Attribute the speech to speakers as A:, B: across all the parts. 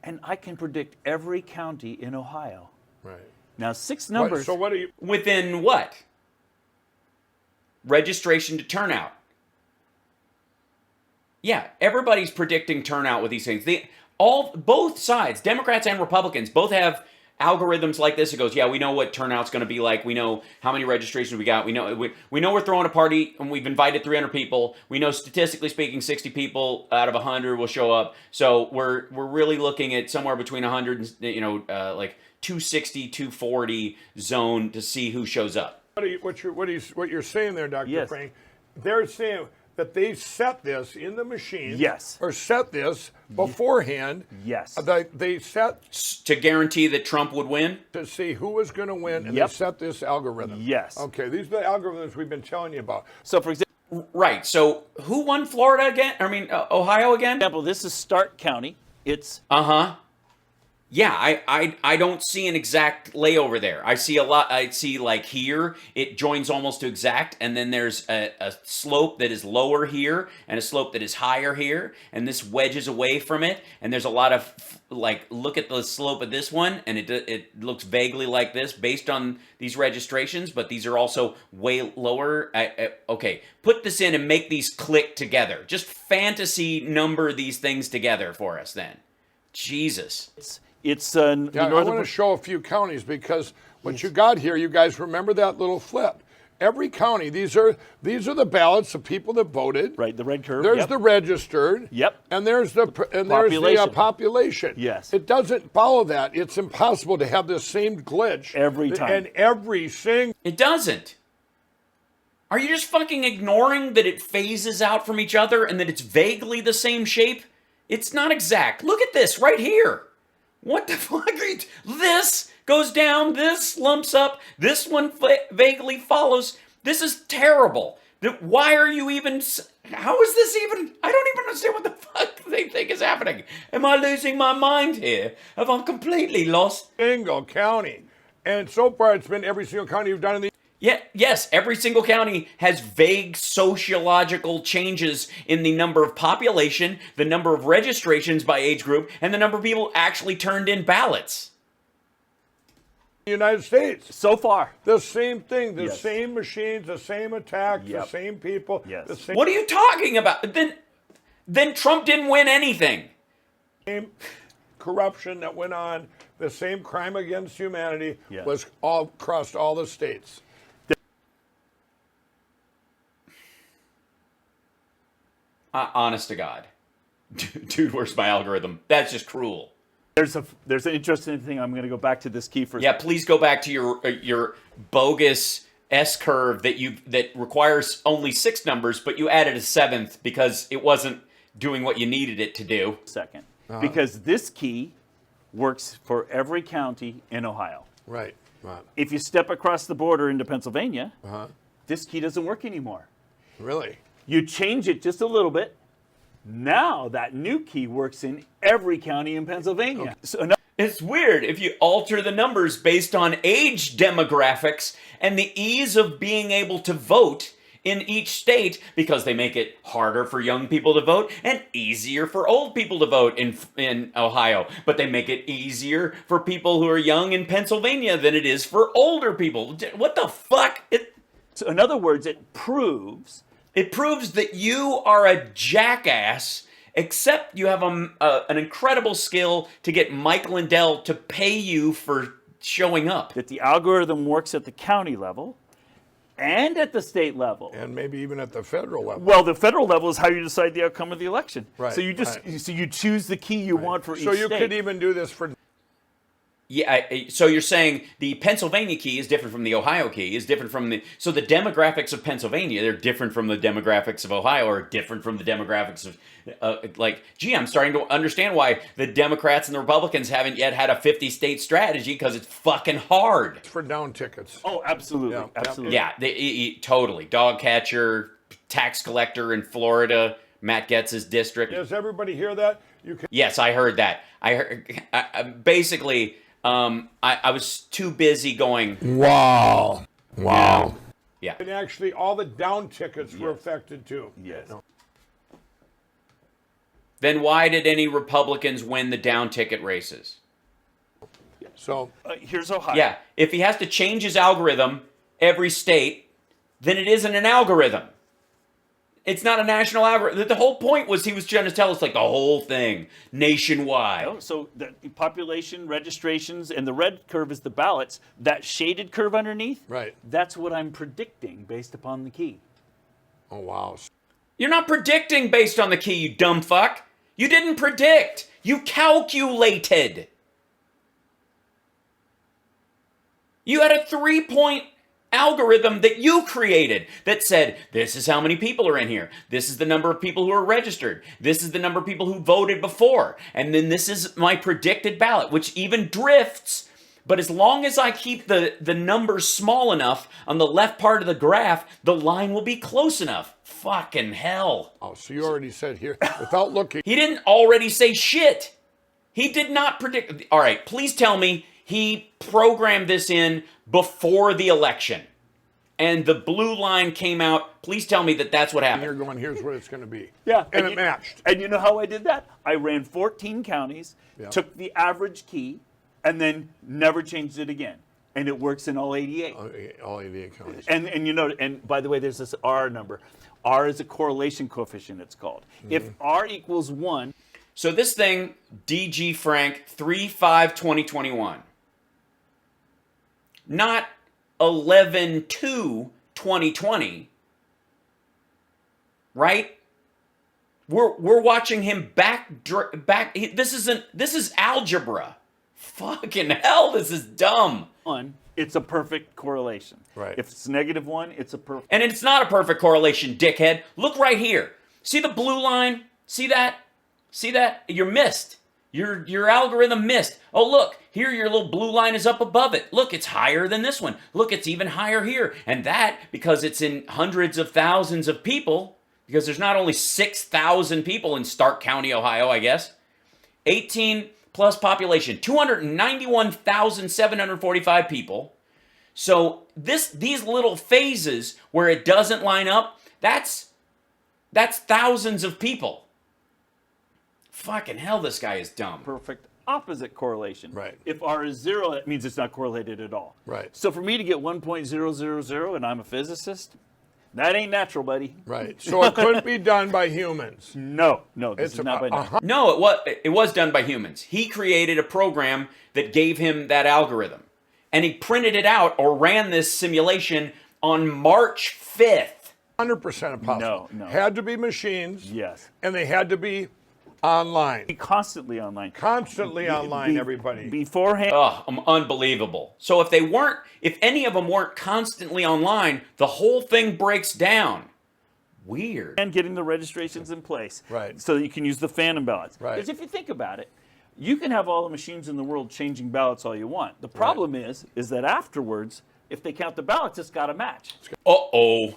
A: and I can predict every county in Ohio.
B: Right.
A: Now, 6 numbers.
B: So what do you...
C: Within what? Registration to turnout. Yeah, everybody's predicting turnout with these things. Both sides, Democrats and Republicans, both have algorithms like this. It goes, yeah, we know what turnout's going to be like. We know how many registrations we got. We know we're throwing a party and we've invited 300 people. We know statistically speaking, 60 people out of 100 will show up. So we're really looking at somewhere between 100 and like 260, 240 zone to see who shows up.
B: What you're saying there, Dr.
A: Yes.
B: Frank? They're saying that they set this in the machine.
A: Yes.
B: Or set this beforehand.
A: Yes.
B: They set
C: To guarantee that Trump would win?
B: to see who was going to win, and
A: Yep.
B: they set this algorithm.
A: Yes.
B: Okay, these are the algorithms we've been telling you about.
A: So, for example,
C: Right. So who won Florida again? Ohio again?
A: this is Stark County. It's
C: Yeah, I don't see an exact layover there. I see a lot. I see like here, it joins almost to exact, and then there's a slope that is lower here and a slope that is higher here, and this wedges away from it, and there's a lot of, like, look at the slope of this one, and it looks vaguely like this based on these registrations, but these are also way lower. Okay, put this in and make these click together. Just fantasy number these things together for us then. Jesus.
A: it's
B: Yeah, I want to show a few counties because what you got here, you guys remember that little flip. Every county, these are the ballots of people that voted.
A: right, the red curve.
B: There's
A: yep.
B: the registered.
A: Yep.
B: And there's the
A: Population.
B: population.
A: Yes.
B: It doesn't follow that. It's impossible to have the same glitch
A: Every time.
B: And every single.
C: It doesn't. Are you just fucking ignoring that it phases out from each other and that it's vaguely the same shape? It's not exact. Look at this right here. What the fuck are you... This goes down, this lumps up, this one vaguely follows. This is terrible. Why are you even... How is this even... I don't even understand what the fuck they think is happening. Am I losing my mind here? Have I completely lost...
B: Single county. And so far it's been every single county you've done in the...
C: Yeah, yes, every single county has vague sociological changes in the number of population, the number of registrations by age group, and the number of people actually turned in ballots.
B: United States.
A: So far.
B: The same thing, the
A: Yes.
B: same machines, the same attacks, the
A: Yep.
B: same people.
A: Yes.
B: The same,
C: What are you talking about? Then Trump didn't win anything.
B: same corruption that went on, the same crime against humanity
A: Yeah.
B: was all across all the states.
C: Honest to God. Dude, where's my algorithm? That's just cruel.
A: There's an interesting thing. I'm going to go back to this key for a
C: Yeah, please go back to your bogus S-curve that requires only 6 numbers, but you added a 7th because it wasn't doing what you needed it to do.
A: second. Because this key works for every county in Ohio.
B: Right. Right.
A: If you step across the border into Pennsylvania, this key doesn't work anymore.
B: Really?
A: You change it just a little bit. Now that new key works in every county in Pennsylvania. So
C: It's weird if you alter the numbers based on age demographics and the ease of being able to vote in each state, because they make it harder for young people to vote and easier for old people to vote in Ohio. But they make it easier for people who are young in Pennsylvania than it is for older people. What the fuck?
A: So in other words, it proves
C: that you are a jackass, except you have an incredible skill to get Mike Lindell to pay you for showing up.
A: that the algorithm works at the county level and at the state level.
B: And maybe even at the federal level.
A: Well, the federal level is how you decide the outcome of the election.
B: Right,
A: So you choose the key you want for each
B: So you
A: state.
B: could even do this for...
C: Yeah, so you're saying the Pennsylvania key is different from the Ohio key, is different from the... So the demographics of Pennsylvania, they're different from the demographics of Ohio, or different from the demographics of... I'm starting to understand why the Democrats and the Republicans haven't yet had a 50-state strategy, because it's fucking hard.
B: for down tickets.
A: Oh, absolutely.
B: Yeah,
A: Absolutely.
C: Yeah, totally. Dog catcher, tax collector in Florida, Matt Getz's district.
B: Does everybody hear that? You can...
C: Yes, I heard that. I heard... Basically... I was too busy going,
B: Wow. Wow.
C: yeah.
B: And actually, all the down tickets were affected too.
A: Yes.
C: Then why did any Republicans win the down ticket races?
B: So
A: Here's Ohio.
C: Yeah, if he has to change his algorithm every state, then it isn't an algorithm. It's not a national algorithm. The whole point was he was trying to tell us like the whole thing nationwide.
A: No, so the population, registrations, and the red curve is the ballots. That shaded curve underneath,
B: right.
A: that's what I'm predicting based upon the key.
B: Oh wow.
C: You're not predicting based on the key, you dumb fuck. You didn't predict. You calculated. You had a 3-point algorithm that you created that said, this is how many people are in here. This is the number of people who are registered. This is the number of people who voted before. And then this is my predicted ballot, which even drifts. But as long as I keep the numbers small enough on the left part of the graph, the line will be close enough. Fucking hell.
B: Oh, so you already said here, without looking.
C: He didn't already say shit. He did not predict. All right, please tell me he programmed this in before the election and the blue line came out. Please tell me that that's what
B: You're
C: happened.
B: going, here's what it's going to be.
A: Yeah.
B: And it matched.
A: And you know how I did that? I ran 14 counties,
B: Yeah.
A: took the average key, and then never changed it again. And it works in all 88.
B: All 88 counties.
A: And you know, and by the way, there's this R number. R is a correlation coefficient, it's called. If R equals 1,
C: So this thing, DG Frank 3/5/2021. Not 11/2/2020. Right? We're watching him back. This is algebra. Fucking hell, this is dumb.
A: 1, it's a perfect correlation.
B: Right.
A: If it's -1, it's a perfect.
C: And it's not a perfect correlation, dickhead. Look right here. See the blue line? See that? See that? You're missed. Your algorithm missed. Oh, look. Here your little blue line is up above it. Look, it's higher than this one. Look, it's even higher here. And that, because it's in hundreds of thousands of people, because there's not only 6,000 people in Stark County, Ohio, I guess. 18 plus population, 291,745 people. So these little phases where it doesn't line up, that's thousands of people. Fucking hell, this guy is dumb.
A: Perfect opposite correlation.
B: Right.
A: If R is 0, that means it's not correlated at all.
B: Right.
A: So for me to get 1.000, and I'm a physicist, that ain't natural, buddy.
B: Right. So it couldn't be done by humans.
A: No, this
B: It's
A: is not by
B: about
A: natural.
C: No, it was done by humans. He created a program that gave him that algorithm. And he printed it out or ran this simulation on March 5th.
B: 100% impossible.
A: No.
B: Had to be machines.
A: Yes.
B: And they had to be online.
A: Be constantly online.
B: Constantly online, everybody.
A: Beforehand.
C: Unbelievable. So if any of them weren't constantly online, the whole thing breaks down. Weird.
A: And getting the registrations in place.
B: Right.
A: So that you can use the phantom ballots.
B: Right.
A: Because if you think about it, you can have all the machines in the world changing ballots all you want. The problem is that afterwards, if they count the ballots, it's got to match.
C: Uh-oh.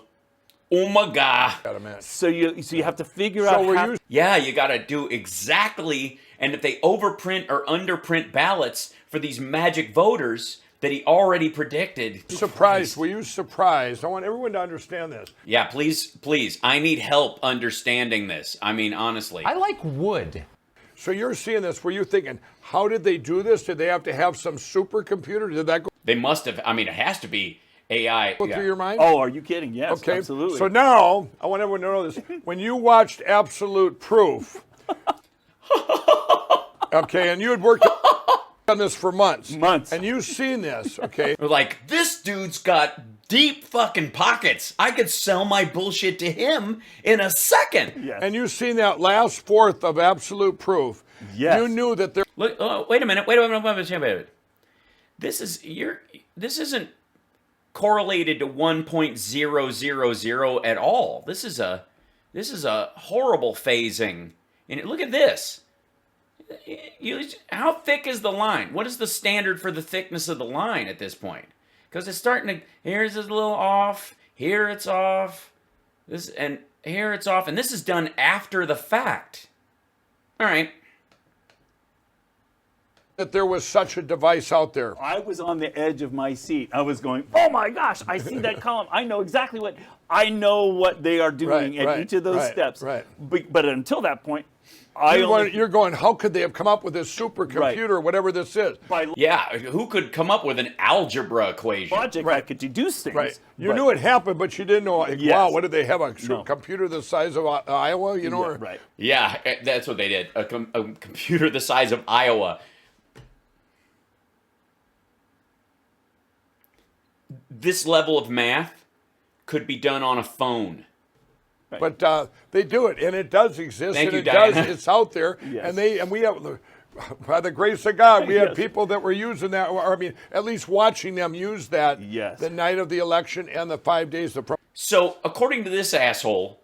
C: Oh my God.
B: Got a match.
A: So you have to figure out how.
C: Yeah, you got to do exactly. And if they overprint or underprint ballots for these magic voters that he already predicted.
B: Surprised. Were you surprised? I want everyone to understand this.
C: Yeah, please. I need help understanding this. I mean, honestly.
D: I like wood.
B: So you're seeing this. Were you thinking, how did they do this? Did they have to have some supercomputer? Did that go
C: They must have. I mean, it has to be AI.
B: through your mind?
A: Oh, are you kidding? Yes,
B: Okay.
A: absolutely.
B: So now, I want everyone to know this. When you watched Absolute Proof, okay, and you had worked on this for months. And you've seen this, okay?
C: We're like, this dude's got deep fucking pockets. I could sell my bullshit to him in a second.
A: Yes.
B: And you've seen that last fourth of Absolute Proof.
A: Yes.
B: You knew that there.
C: Look, wait a minute. Wait a minute. This isn't correlated to 1.000 at all. This is a horrible phasing. And look at this. How thick is the line? What is the standard for the thickness of the line at this point? Because it's starting to, here's a little off, here it's off, and here it's off, and this is done after the fact. All right.
B: that there was such a device out there.
A: I was on the edge of my seat. I was going, oh my gosh, I see that column. I know exactly what they are doing at each of those steps.
B: Right.
A: But until that point,
B: You're going, how could they have come up with this supercomputer, whatever this is?
C: Yeah, who could come up with an algebra equation?
A: Logic, I could deduce things.
B: Right. You knew it happened, but you didn't know, like, wow, what did they have? A computer the size of Iowa, you know?
A: Right.
C: Yeah, that's what they did. A computer the size of Iowa. This level of math could be done on a phone.
B: But they do it, and it does exist,
C: Thank
B: and
C: you,
B: it
C: Diana.
B: does. It's out there,
A: Yes.
B: and we have, by the grace of God, we had
A: Yes.
B: people that were using that, or I mean, at least watching them use that
A: Yes.
B: the night of the election and the 5 days.
C: So, according to this asshole,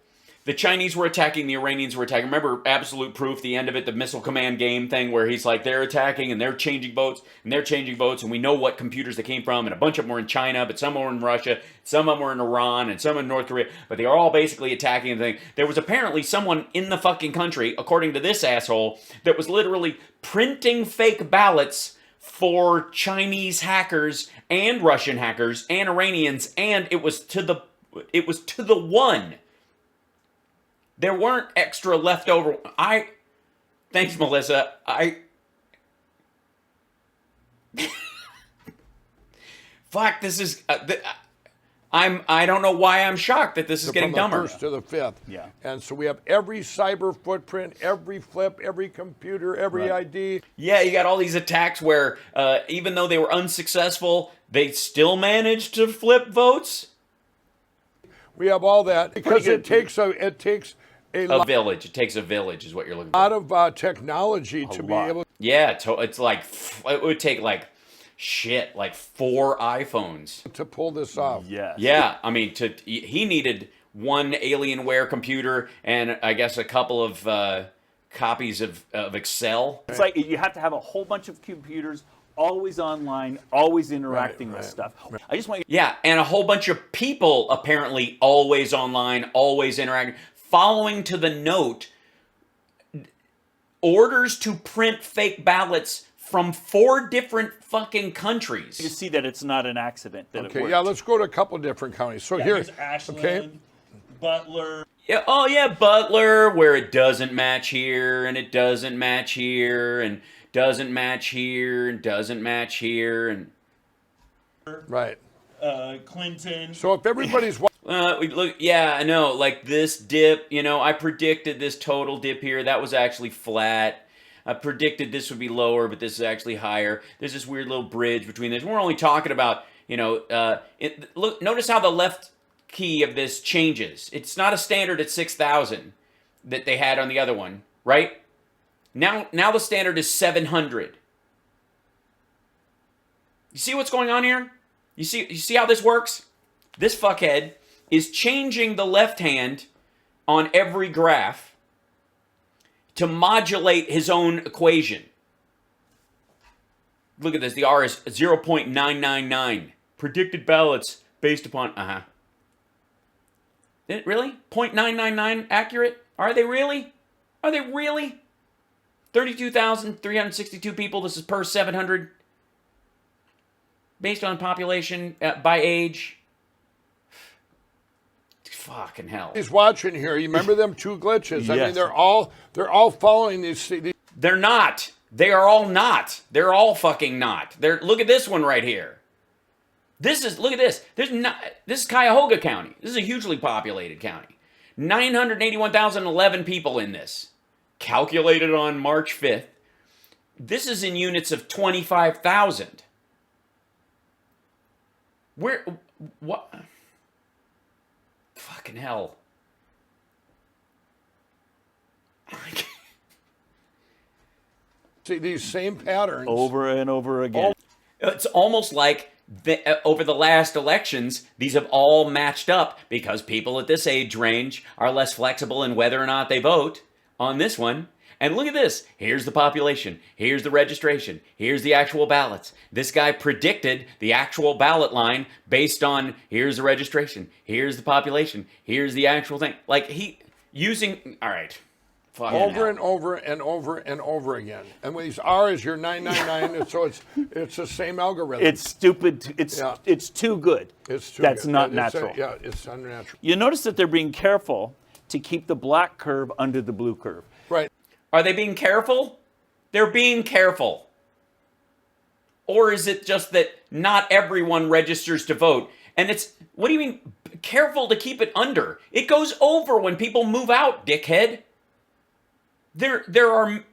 C: the Chinese were attacking, the Iranians were attacking. Remember Absolute Proof, the end of it, the missile command game thing where he's like, they're attacking and they're changing votes and they're changing votes and we know what computers they came from and a bunch of them were in China, but some were in Russia, some of them were in Iran and some in North Korea, but they are all basically attacking and thing. There was apparently someone in the fucking country, according to this asshole, that was literally printing fake ballots for Chinese hackers and Russian hackers and Iranians, and it was to the one. There weren't extra leftover. Thanks, Melissa. Fuck. This is. I don't know why I'm shocked that this is getting dumber.
B: From the first to the fifth.
A: Yeah.
B: And so we have every cyber footprint, every flip, every computer, every ID.
C: Yeah, you got all these attacks where even though they were unsuccessful, they still managed to flip votes.
B: We have all that because
A: good.
B: it takes a
C: A village. It takes a village, is what you're looking for.
B: lot of technology to be
A: lot.
B: able.
C: Yeah, it's like it would take like 4 iPhones.
B: To pull this off.
A: Yes.
C: Yeah, I mean, he needed one Alienware computer and I guess a couple of copies of Excel.
A: It's like you have to have a whole bunch of computers always online, always interacting with stuff. I just want you
C: Yeah, and a whole bunch of people apparently always online, always interacting, following to the note orders to print fake ballots from 4 different fucking countries.
A: to see that it's not an accident that it
B: Okay,
A: worked.
B: yeah, let's go to a couple different counties. So here,
D: Here's Ashland,
B: okay,
D: Butler.
C: Yeah, oh yeah, Butler, where it doesn't match here, and it doesn't match here, and doesn't match here, and doesn't match here, and
B: right.
D: Clinton.
B: So if everybody's
C: I know, like this dip, I predicted this total dip here, that was actually flat. I predicted this would be lower, but this is actually higher. There's this weird little bridge between this. We're only talking about, look, notice how the left key of this changes. It's not a standard at 6,000 that they had on the other one, right? Now the standard is 700. You see what's going on here? You see how this works? This fuckhead is changing the left hand on every graph to modulate his own equation. Look at this. The R is 0.999. Predicted ballots based upon... Really? 0.999 accurate? Are they really? Are they really? 32,362 people. This is per 700. Based on population by age. Fucking hell.
B: He's watching here. You remember them 2 glitches? I
A: Yes.
B: mean, they're all following these.
C: They're not. They are all not. They're all fucking not. Look at this one right here. Look at this. This is Cuyahoga County. This is a hugely populated county. 981,011 people in this. Calculated on March 5th. This is in units of 25,000. What? Fucking hell.
B: See these same patterns
A: over and over again.
C: It's almost like over the last elections, these have all matched up because people at this age range are less flexible in whether or not they vote on this one. And look at this. Here's the population. Here's the registration. Here's the actual ballots. This guy predicted the actual ballot line based on here's the registration. Here's the population. Here's the actual thing. Like all right.
B: over and over and over and over again. And with these R is your 999, and so it's the same algorithm.
A: It's stupid. It's too good.
B: It's too
A: That's
B: good.
A: not
B: It's
A: natural.
B: it's unnatural.
A: You notice that they're being careful to keep the black curve under the blue curve.
B: Right.
C: Are they being careful? They're being careful. Or is it just that not everyone registers to vote? And it's, what do you mean, careful to keep it under? It goes over when people move out, dickhead. There are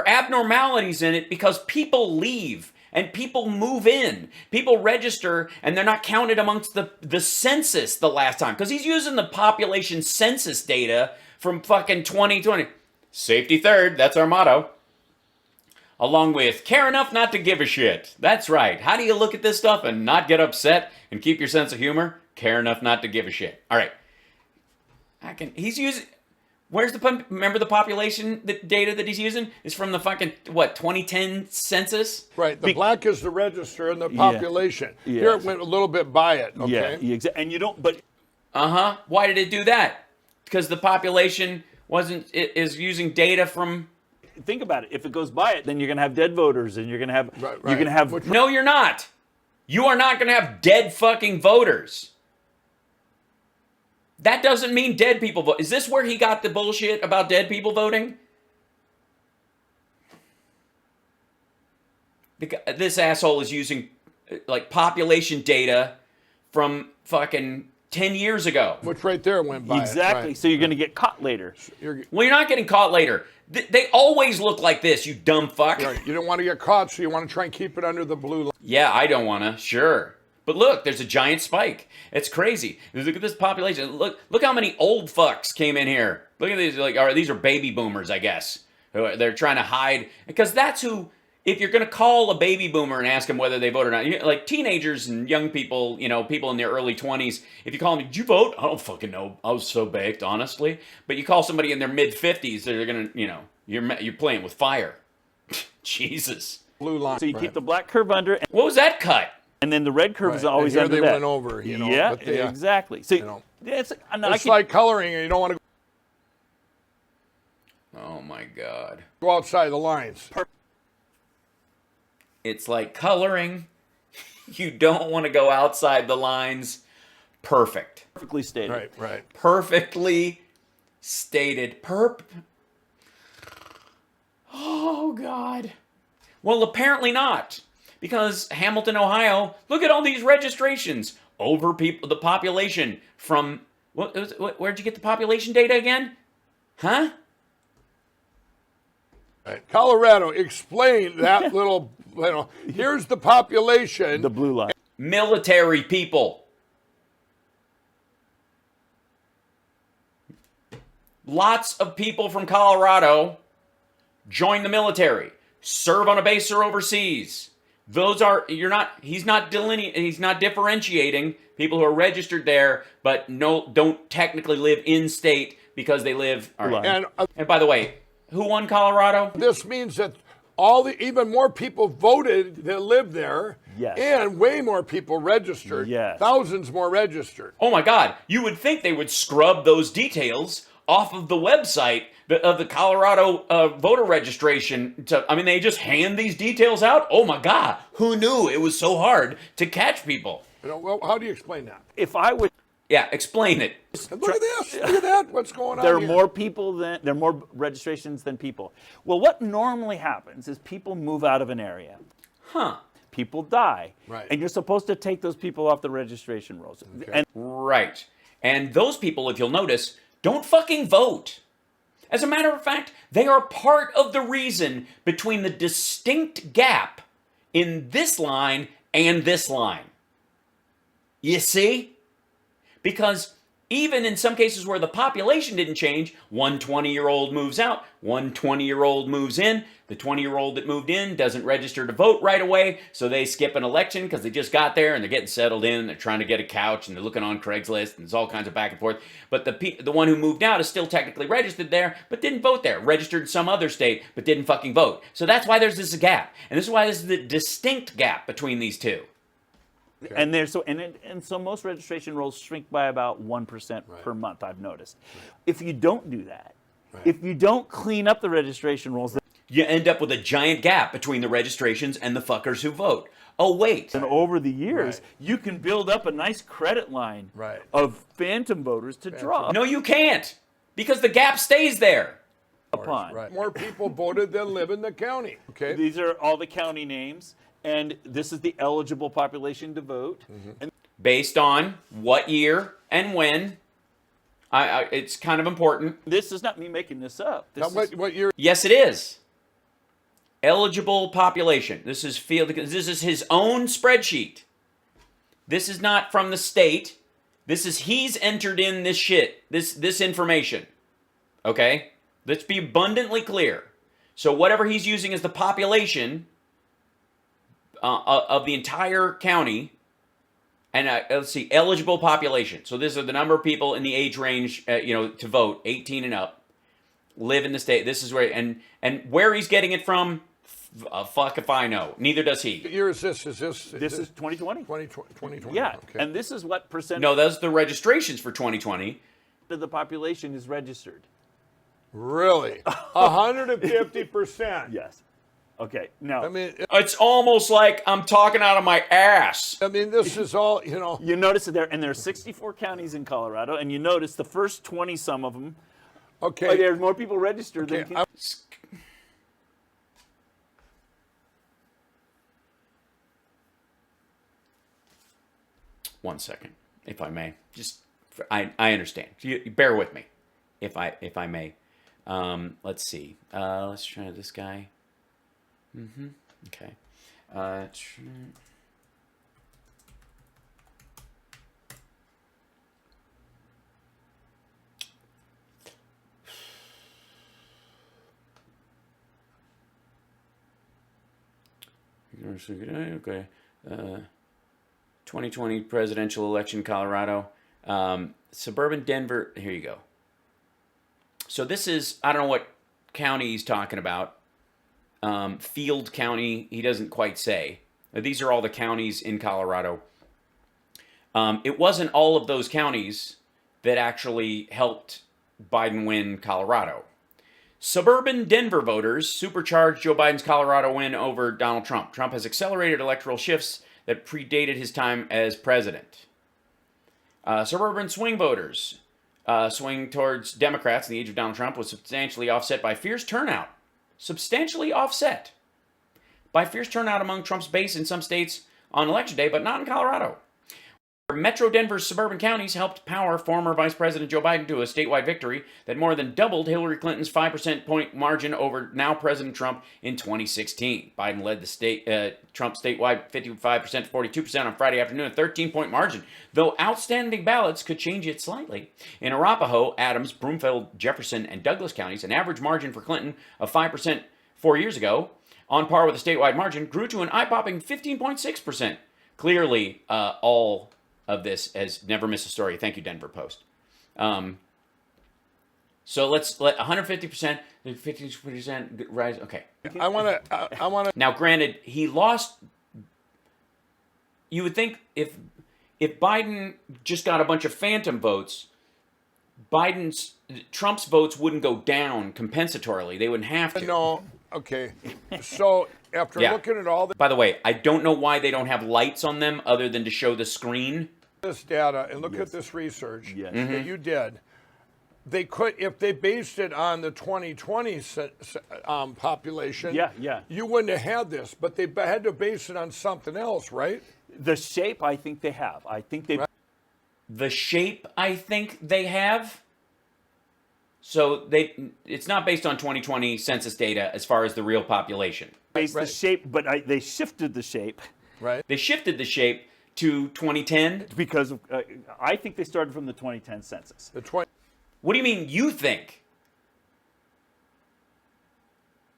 C: abnormalities in it because people leave and people move in. People register and they're not counted amongst the census the last time. Because he's using the population census data from fucking 2020. Safety third, that's our motto. Along with care enough not to give a shit. That's right. How do you look at this stuff and not get upset and keep your sense of humor? Care enough not to give a shit. All right. He's using... Where's remember the population data that he's using is from the fucking, 2010 census?
B: Right. The black is the register and the population.
A: Yeah.
B: Here it went a little bit by it. Okay.
A: Yeah, and you don't, but...
C: Why did it do that? Because the population is using data from...
A: Think about it. If it goes by it, then you're going to have dead voters, and you're going to have...
B: Right.
A: You're going to have...
C: No, you're not. You are not going to have dead fucking voters. That doesn't mean dead people vote. Is this where he got the bullshit about dead people voting? This asshole is using population data from fucking 10 years ago.
B: Which right there went by.
A: Exactly.
B: Right.
A: So you're going to get caught later.
C: Well, you're not getting caught later. They always look like this, you dumb fuck.
B: Right. You don't want to get caught, so you want to try and keep it under the blue line.
C: Yeah, I don't want to. Sure. But look, there's a giant spike. It's crazy. Look at this population. Look how many old fucks came in here. Look at these. These are baby boomers, I guess. They're trying to hide. Because that's who, if you're going to call a baby boomer and ask them whether they vote or not, like teenagers and young people, people in their early 20s, if you call them, did you vote? I don't fucking know. I was so baked, honestly. But you call somebody in their mid-50s, they're going to, you're playing with fire. Jesus.
B: Blue line.
A: So you keep the black curve under, and
C: What was that cut?
A: then the red curve is
B: Right.
A: always
B: And here
A: under
B: they
A: that.
B: went over,
A: Yeah,
B: but they,
A: exactly. So it's
B: like coloring, and you don't want to
C: Oh my God.
B: go outside the lines.
C: It's like coloring. You don't want to go outside the lines. Perfect.
A: perfectly stated.
B: Right.
C: Perfectly stated. Oh, God. Well, apparently not. Because Hamilton, Ohio, look at all these registrations. Over the population from... Where'd you get the population data again? Huh?
B: Right. Colorado, explain that little, here's the population.
A: The blue line.
C: Military people. Lots of people from Colorado join the military, serve on a base or overseas. Those are, he's not differentiating people who are registered there, but don't technically live in state because they live. All right. And by the way, who won Colorado?
B: This means that even more people voted that live there.
A: Yes.
B: And way more people registered.
A: Yes.
B: Thousands more registered.
C: Oh my God. You would think they would scrub those details off of the website of the Colorado voter registration. They just hand these details out. Oh my God. Who knew it was so hard to catch people?
B: Well, how do you explain that?
A: If I would...
C: Yeah, explain it.
B: Look at this. Look at that. What's going on
A: There are
B: here?
A: there are more registrations than people. Well, what normally happens is people move out of an area.
C: Huh.
A: People die.
B: Right.
A: And you're supposed to take those people off the registration rolls.
B: Okay.
A: And
C: Right. And those people, if you'll notice, don't fucking vote. As a matter of fact, they are part of the reason between the distinct gap in this line and this line. You see? Because even in some cases where the population didn't change, one 20-year-old moves out, one 20-year-old moves in. The 20-year-old that moved in doesn't register to vote right away, so they skip an election because they just got there and they're getting settled in. They're trying to get a couch and they're looking on Craigslist and there's all kinds of back and forth. But the one who moved out is still technically registered there, but didn't vote there. Registered in some other state, but didn't fucking vote. So that's why there's this gap. And this is why there's the distinct gap between these two.
B: Okay.
A: And so most registration rolls shrink by about 1% per month, I've noticed. If you don't do that, If you don't clean up the registration rolls,
C: You end up with a giant gap between the registrations and the fuckers who vote. Oh, wait.
A: and over the years,
B: Right.
A: you can build up a nice credit line
B: Right.
A: of phantom voters to draw
C: No, you can't. Because the gap stays there.
A: upon.
B: Right. More people voted than live in the county. Okay.
A: These are all the county names, and this is the eligible population to vote. And
C: Based on what year and when. It's kind of important.
A: this is not me making this up. This
B: Now,
A: is,
B: what year?
C: Yes, it is. Eligible population. This is his own spreadsheet. This is not from the state. He's entered in this shit, this information. Okay? Let's be abundantly clear. So whatever he's using as the population of the entire county, and let's see, eligible population. So this is the number of people in the age range, to vote, 18 and up, live in the state. This is where, and where he's getting it from, fuck if I know. Neither does he.
B: What year is this?
A: this is 2020.
B: 2020.
A: Yeah,
B: Okay.
A: and this is what percent
C: No, those are the registrations for 2020.
A: of the population is registered.
B: Really? 150%.
A: Yes. Okay. Now,
B: I mean,
C: It's almost like I'm talking out of my ass.
B: this is all,
A: you notice that there are 64 counties in Colorado, and you notice the first 20 some of them,
B: Okay.
A: there's more people registered
B: Okay,
A: than.
C: One second, if I may. Just, I understand. You bear with me, if I may. Let's see. Let's try this guy. Okay. Okay. 2020 presidential election, Colorado. Suburban Denver. Here you go. So this is, I don't know what county he's talking about. Field County, he doesn't quite say. These are all the counties in Colorado. It wasn't all of those counties that actually helped Biden win Colorado. Suburban Denver voters supercharged Joe Biden's Colorado win over Donald Trump. Trump has accelerated electoral shifts that predated his time as president. Suburban swing voters swing towards Democrats in the age of Donald Trump was substantially offset by fierce turnout. Substantially offset by fierce turnout among Trump's base in some states on Election Day, but not in Colorado. Metro Denver's suburban counties helped power former Vice President Joe Biden to a statewide victory that more than doubled Hillary Clinton's 5% point margin over now President Trump in 2016. Biden led the Trump statewide 55% to 42% on Friday afternoon, a 13-point margin, though outstanding ballots could change it slightly. In Arapahoe, Adams, Broomfield, Jefferson, and Douglas counties, an average margin for Clinton of 5% 4 years ago, on par with the statewide margin, grew to an eye-popping 15.6%. Clearly, all of this has never missed a story. Thank you, Denver Post. So let's let 150%, 50% rise. Okay.
B: I want to.
C: Now, granted, he lost. You would think if Biden just got a bunch of phantom votes, Trump's votes wouldn't go down compensatorily. They wouldn't have to.
B: No. Okay. So after looking at all
C: By the way, I don't know why they don't have lights on them other than to show the screen.
B: this data and look at this research
A: Yes.
B: that you did, they could, if they based it on the 2020 population, you wouldn't have had this, but they had to base it on something else, right?
A: The shape, I think they have. I think they've.
C: The shape, I think they have. So it's not based on 2020 census data as far as the real population.
A: Based the shape, but they shifted the shape.
B: Right.
C: They shifted the shape to 2010.
A: Because I think they started from the 2010 census.
B: The 20.
C: What do you mean you think?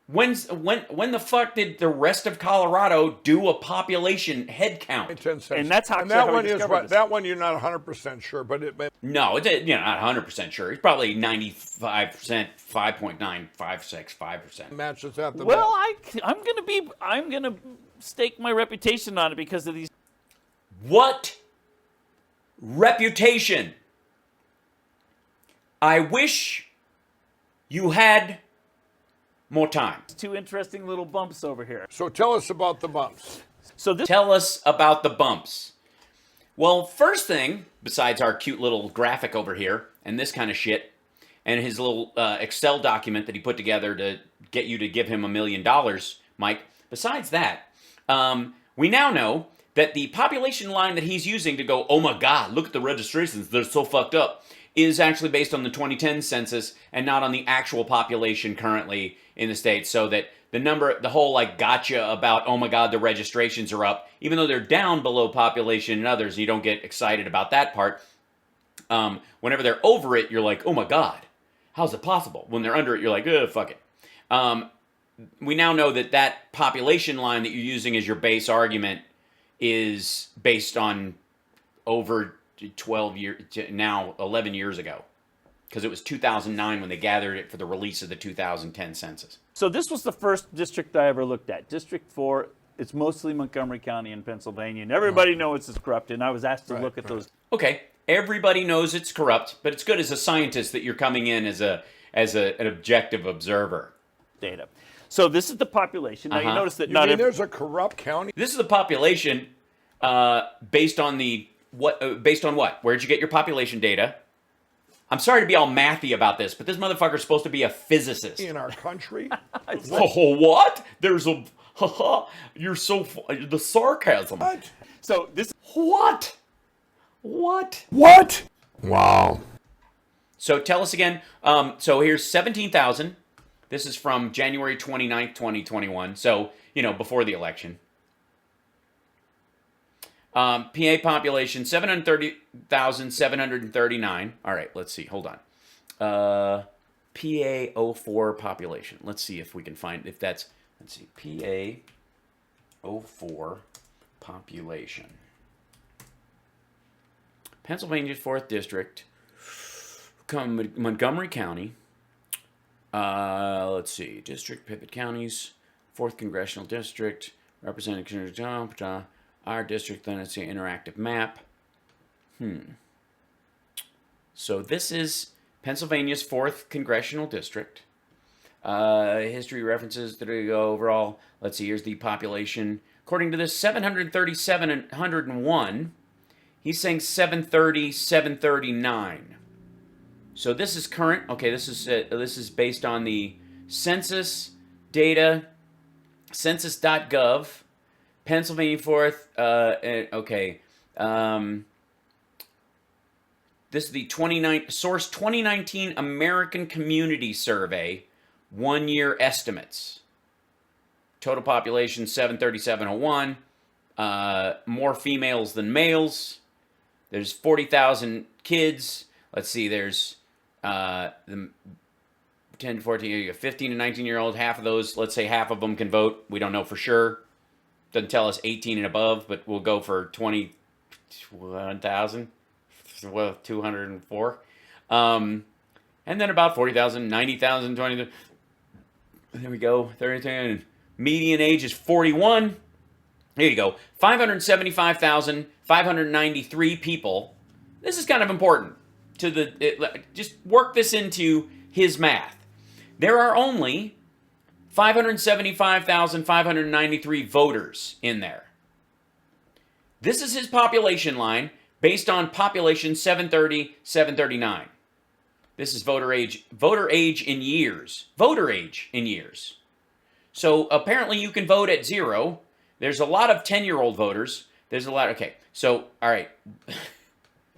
C: When the fuck did the rest of Colorado do a population head count?
A: And that's how.
B: And that
A: how
B: one
A: we
B: is
A: discovered
B: what.
A: this.
B: That one you're not 100% sure, but it may.
C: No, it's not 100% sure. It's probably 95%, 5.9565%.
B: Matches that.
A: Well, I'm gonna stake my reputation on it because of these.
C: What reputation? I wish you had more time.
A: Two interesting little bumps over here.
B: So tell us about the bumps.
A: So this
C: Tell us about the bumps. Well, first thing, besides our cute little graphic over here and this kind of shit, and his little Excel document that he put together to get you to give him $1 million, Mike, besides that, we now know that the population line that he's using to go, oh my God, look at the registrations, they're so fucked up, is actually based on the 2010 census and not on the actual population currently in the state. So that the whole like gotcha about, oh my God, the registrations are up, even though they're down below population in others, you don't get excited about that part. Whenever they're over it, you're like, oh my God, how's it possible? When they're under it, you're like, fuck it. We now know that that population line that you're using as your base argument is based on over 12 years, now 11 years ago. Because it was 2009 when they gathered it for the release of the 2010 census.
A: So this was the first district I ever looked at. District 4, it's mostly Montgomery County in Pennsylvania. And everybody knows it's corrupt. And I was asked to look at those.
C: Okay, everybody knows it's corrupt, but it's good as a scientist that you're coming in as an objective observer.
A: Data. So this is the population. Now you notice that not every,
B: there's a corrupt county?
C: This is the population based on what? Where'd you get your population data? I'm sorry to be all mathy about this, but this motherfucker's supposed to be a physicist.
B: In our country?
C: Oh, what? There's a... You're so... The sarcasm.
B: What?
A: so this
C: What? What?
B: What? Wow.
C: So tell us again. So here's 17,000. This is from January 29th, 2021. So, before the election. PA population, 730,739. All right, let's see. Hold on. PA 04 population. Let's see if we can find, if that's, let's see. PA 04 population. Pennsylvania's 4th District. Montgomery County. Let's see. District, Pivot Counties. 4th Congressional District. Representative, our district, then it's the interactive map. So this is Pennsylvania's 4th Congressional District. History references, there you go, overall. Let's see, here's the population. According to this, 737,101. He's saying 730, 739. So this is current. Okay, this is based on the census data, census.gov, Pennsylvania 4th. Okay. This is the 2019 American Community Survey, 1-year estimates. Total population 737,001. More females than males. There's 40,000 kids. Let's see, there's the 10 to 14, 15 to 19-year-old. Half of those, let's say half of them can vote. We don't know for sure. Doesn't tell us 18 and above, but we'll go for 21,000. Well, 204. And then about 40,000, 90,000, 20,000. There we go. 30,000. Median age is 41. Here you go. 575,593 people. This is kind of important. Just work this into his math. There are only 575,593 voters in there. This is his population line based on population 730, 739. This is voter age in years. Voter age in years. So apparently you can vote at 0. There's a lot of 10-year-old voters. There's a lot. Okay. So, all right.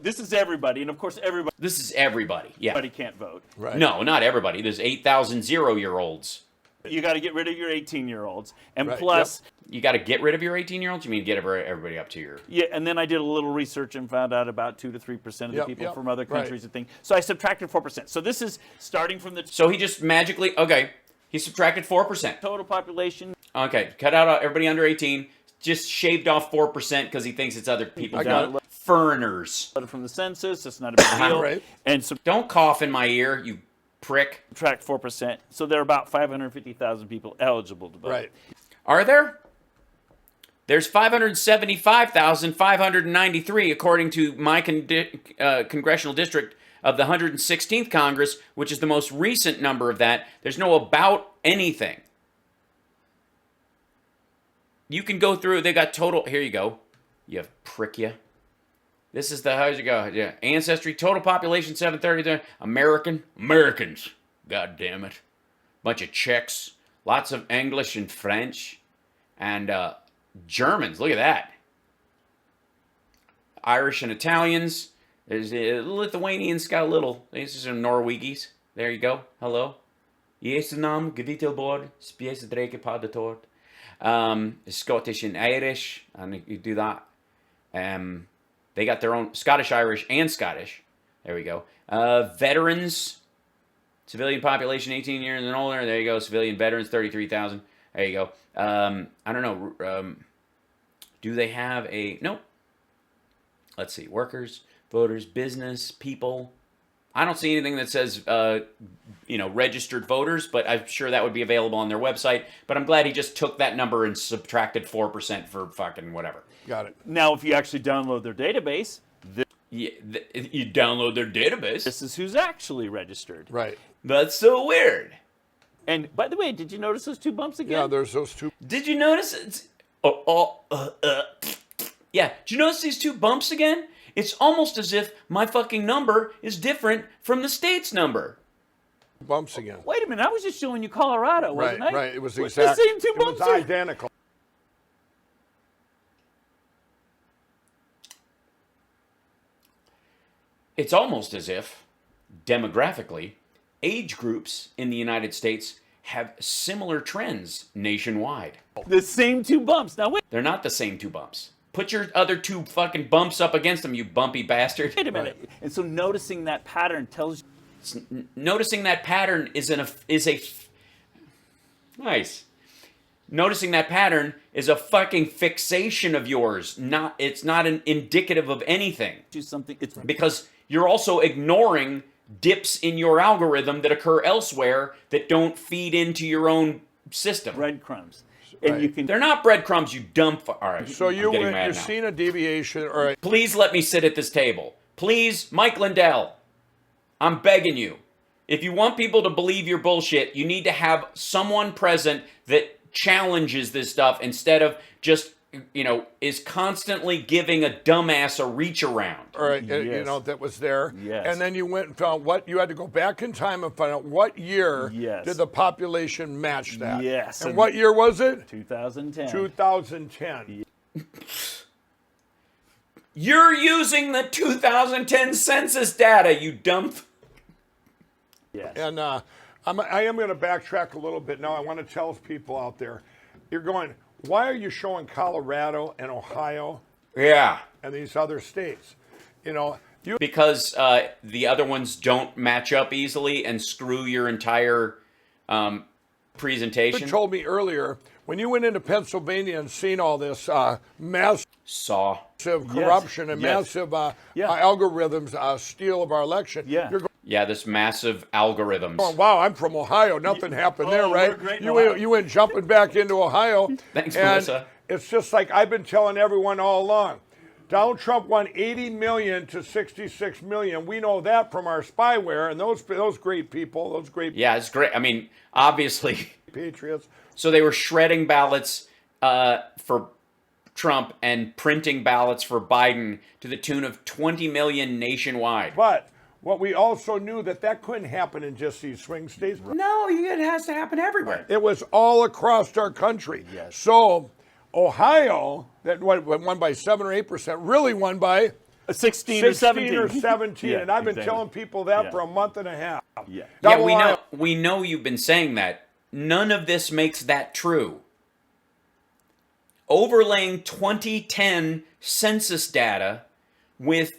A: This is everybody, and of course everybody.
C: This is everybody. Yeah.
A: Everybody can't vote.
B: Right.
C: No, not everybody. There's 8,000 0-year-olds.
A: You got to get rid of your 18-year-olds, and
B: Right.
A: plus,
C: You got to get rid of your 18-year-olds? You mean get everybody up to your...
A: yeah. And then I did a little research and found out about 2 to 3% of the people from other countries and things. So I subtracted 4%. So this is starting from the
C: So he just magically... Okay. He subtracted 4%.
A: total population.
C: Okay. Cut out everybody under 18. Just shaved off 4% because he thinks it's other people.
B: I got it.
C: Foreigners.
A: From the census. That's not a big deal.
B: Right.
A: And
C: Don't cough in my ear, you prick.
A: subtract 4%. So there are about 550,000 people eligible to vote.
B: Right.
C: Are there? There's 575,593 according to my congressional district of the 116th Congress, which is the most recent number of that, there's no about anything. You can go through, they got total, here you go. You prick ya. This is the, how's it go? Yeah, ancestry, total population 730, Americans, god damn it. Bunch of Czechs, lots of English and French, and Germans, look at that. Irish and Italians, there's Lithuanians got a little, these are some Norwegies, there you go, hello. Jesenam, gewitel bord, spies dreke padatort. Scottish and Irish, and you do that. They got their own Scottish, Irish, and Scottish. There we go. Veterans, civilian population 18 years and older. There you go. Civilian veterans 33,000. There you go. I don't know. Do they have a nope? Let's see. Workers, voters, business, people. I don't see anything that says, registered voters, but I'm sure that would be available on their website. But I'm glad he just took that number and subtracted 4% for fucking whatever.
B: Got it.
A: Now, if you actually download their database,
C: You download their database.
A: this is who's actually registered.
B: Right.
C: That's so weird.
A: And by the way, did you notice those 2 bumps again?
B: Yeah, there's those 2.
C: Did you notice? Yeah. Did you notice these 2 bumps again? It's almost as if my fucking number is different from the state's number.
B: Bumps again.
A: Wait a minute, I was just showing you Colorado, wasn't I?
B: Right. It was
A: the
B: exact.
A: same 2
B: It
A: bumps.
B: was identical.
C: It's almost as if, demographically, age groups in the United States have similar trends nationwide.
A: The same 2 bumps. Now wait
C: They're not the same 2 bumps. Put your other 2 fucking bumps up against them, you bumpy bastard.
A: a minute. And so noticing that pattern tells you
C: Noticing that pattern nice. Noticing that pattern is a fucking fixation of yours. It's not an indicative of anything.
A: something. It's
C: Because you're also ignoring dips in your algorithm that occur elsewhere that don't feed into your own system.
A: breadcrumbs. And
B: Right.
A: you can
C: They're not breadcrumbs, you dumb all right.
B: So
C: I'm getting mad
B: you've
C: now.
B: seen a deviation, or a,
C: Please let me sit at this table. Please, Mike Lindell, I'm begging you. If you want people to believe your bullshit, you need to have someone present that challenges this stuff instead of just, is constantly giving a dumbass a reach around.
A: Yes.
B: that was there.
A: Yes.
B: And then you went and found what you had to go back in time and find out what year
A: Yes.
B: did the population match that.
A: Yes.
B: And what year was it?
A: 2010.
B: 2010.
C: You're using the 2010 census data, you dumb.
A: Yes.
B: And I am going to backtrack a little bit now. I want to tell people out there, you're going, why are you showing Colorado and Ohio
C: Yeah.
B: and these other states?
C: Because the other ones don't match up easily and screw your entire presentation.
B: You told me earlier, when you went into Pennsylvania and seen all this massive
C: Saw.
B: corruption and massive algorithms steal of our election,
A: Yeah.
B: you're
C: Yeah, this massive algorithms.
B: going, wow, I'm from Ohio. Nothing happened there,
D: we're
B: right?
D: great in
B: You
D: Ohio.
B: went jumping back into Ohio.
C: Thanks,
B: and
C: Melissa.
B: It's just like I've been telling everyone all along. Donald Trump won 80 million to 66 million. We know that from our spyware and those great people, those great
C: Yeah, it's great. I mean, obviously.
B: patriots.
C: So they were shredding ballots for Trump and printing ballots for Biden to the tune of 20 million nationwide.
B: But what we also knew that couldn't happen in just these swing states.
C: No, it has to happen everywhere.
B: It was all across our country.
A: Yes.
B: So Ohio, that won by 7 or 8%, really won by
A: 16 or 17.
B: or 17.
A: Yeah,
B: and I've been
A: exactly.
B: telling people that
A: Yeah.
B: for a month and a half.
A: Yeah.
C: Yeah,
B: Double
C: we know.
B: Iowa.
C: We know you've been saying that. None of this makes that true. Overlaying 2010 census data with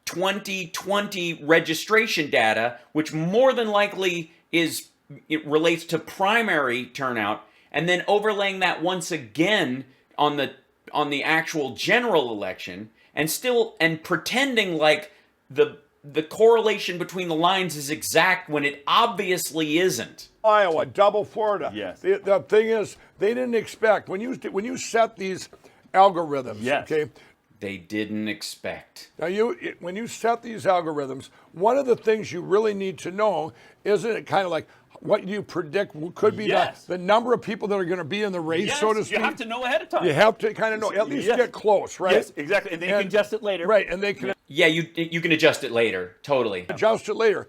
C: 2020 registration data, which more than likely it relates to primary turnout, and then overlaying that once again on the actual general election, and pretending like the correlation between the lines is exact when it obviously isn't.
B: Iowa, double Florida.
A: Yes.
B: The thing is, they didn't expect when you set these algorithms.
A: Yes.
B: Okay,
C: They didn't expect.
B: Now, when you set these algorithms, one of the things you really need to know, isn't it kind of like what you predict could be the number of people that are going to be in the race, so to speak?
A: You have to know ahead of time.
B: You have to kind of know, at least get close, right?
A: Yes, exactly. And then you can adjust it later.
B: Right, and they can...
C: Yeah, you can adjust it later, totally.
B: Adjust it later.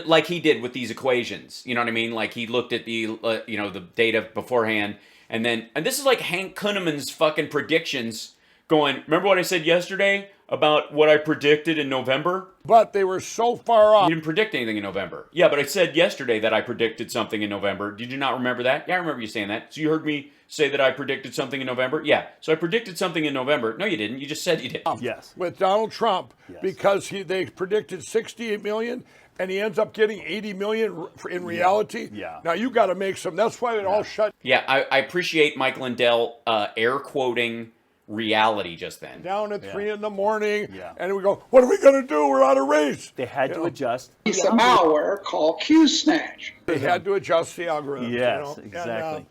C: Like he did with these equations, you know what I mean? Like he looked at the, the data beforehand, and this is like Hank Kunneman's fucking predictions going, remember what I said yesterday about what I predicted in November?
B: But they were so far off.
C: You didn't predict anything in November. Yeah, but I said yesterday that I predicted something in November. Did you not remember that? Yeah, I remember you saying that. So you heard me say that I predicted something in November? Yeah. So I predicted something in November. No, you didn't. You just said you did.
A: Yes.
B: With Donald Trump, because they predicted 68 million, and he ends up getting 80 million in reality.
A: Yeah.
B: Now you got to make some. That's why it all shut.
C: Yeah, I appreciate Mike Lindell air quoting reality just then.
B: Down at 3 in the morning,
A: Yeah.
B: and we go, what are we going to do? We're on a race.
A: They had to adjust.
E: Piece of malware called Q-Snatch.
B: They had to adjust the algorithm.
A: Yes, exactly.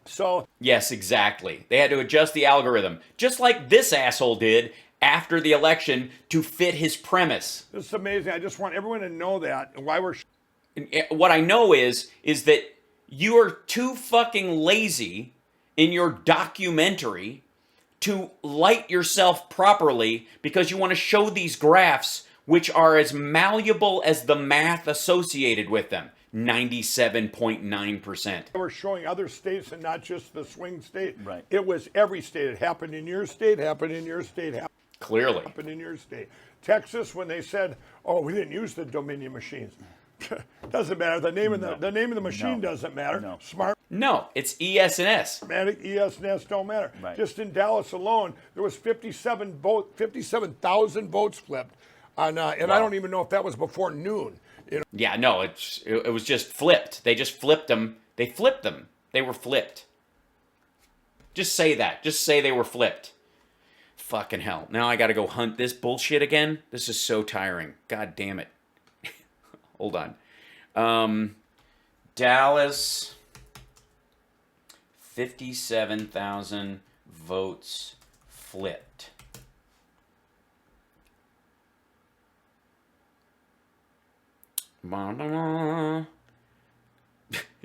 B: So
C: Yes, exactly. They had to adjust the algorithm, just like this asshole did after the election to fit his premise.
B: this is amazing. I just want everyone to know that and why we're.
C: What I know is that you are too fucking lazy in your documentary to light yourself properly because you want to show these graphs which are as malleable as the math associated with them. 97.9%.
B: We're showing other states and not just the swing state.
A: Right.
B: It was every state. It happened in your state, happened in your state,
C: Clearly.
B: happened in your state. Texas, when they said, "Oh, we didn't use the Dominion machines," doesn't matter. The name of the machine doesn't matter.
A: No.
B: Smart.
C: No, it's ES&S.
B: Automatic ES and S don't matter.
A: Right.
B: Just in Dallas alone, there was 57,000 votes flipped, and I don't even know if that was before noon.
C: Yeah, no, it was just flipped. They just flipped them. They flipped them. They were flipped. Just say that. Just say they were flipped. Fucking hell. Now I gotta go hunt this bullshit again? This is so tiring. God damn it. Hold on. Dallas, 57,000 votes flipped. It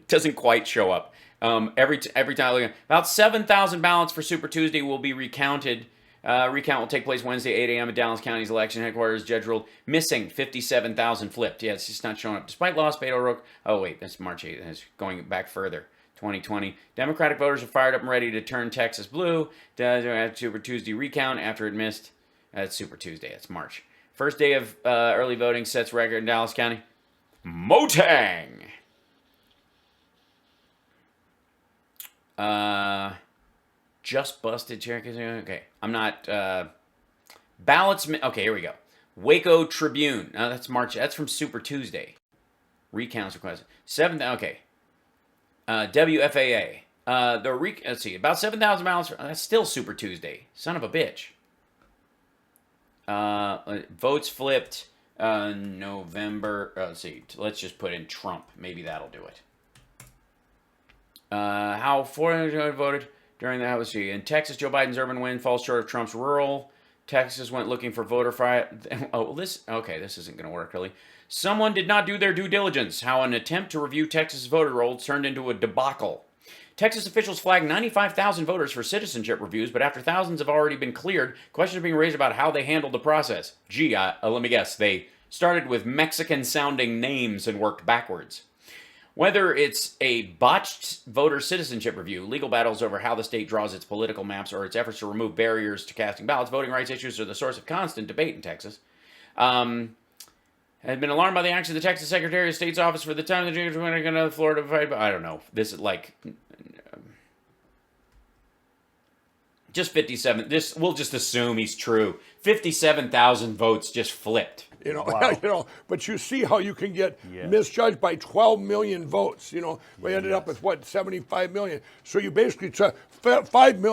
C: doesn't quite show up. Every time I look at about 7,000 ballots for Super Tuesday will be recounted. Recount will take place Wednesday, 8 a.m. at Dallas County's election headquarters. Judge ruled missing 57,000 flipped. Yeah, it's just not showing up. Despite loss, Beto O'Rourke. Oh, wait, that's March 8th. That's going back further. 2020. Democratic voters are fired up and ready to turn Texas blue. Super Tuesday recount after it missed. That's Super Tuesday. That's March. First day of early voting sets record in Dallas County. Motang! Just busted Cherokee. Okay, I'm not. Ballots. Okay, here we go. Waco Tribune. That's March. That's from Super Tuesday. Recounts requested. Okay. WFAA. Let's see. About 7,000 ballots. That's still Super Tuesday. Son of a bitch. Votes flipped. November. Let's see. Let's just put in Trump. Maybe that'll do it. How 400 voted during the House. In Texas, Joe Biden's urban win falls short of Trump's rural. Texas went looking for voter fraud. Oh, this isn't going to work really. Someone did not do their due diligence. How an attempt to review Texas voter rolls turned into a debacle. Texas officials flagged 95,000 voters for citizenship reviews, but after thousands have already been cleared, questions are being raised about how they handled the process. Gee, let me guess, they started with Mexican-sounding names and worked backwards. Whether it's a botched voter citizenship review, legal battles over how the state draws its political maps, or its efforts to remove barriers to casting ballots, voting rights issues are the source of constant debate in Texas. Had been alarmed by the actions of the Texas Secretary of State's office for the time the judge went to Florida to fight. I don't know. This is like just 57. We'll just assume he's true. 57,000 votes just flipped.
B: Wow. But you see how you can get misjudged by 12 million votes. We ended up with 75 million. So you basically took 5 million.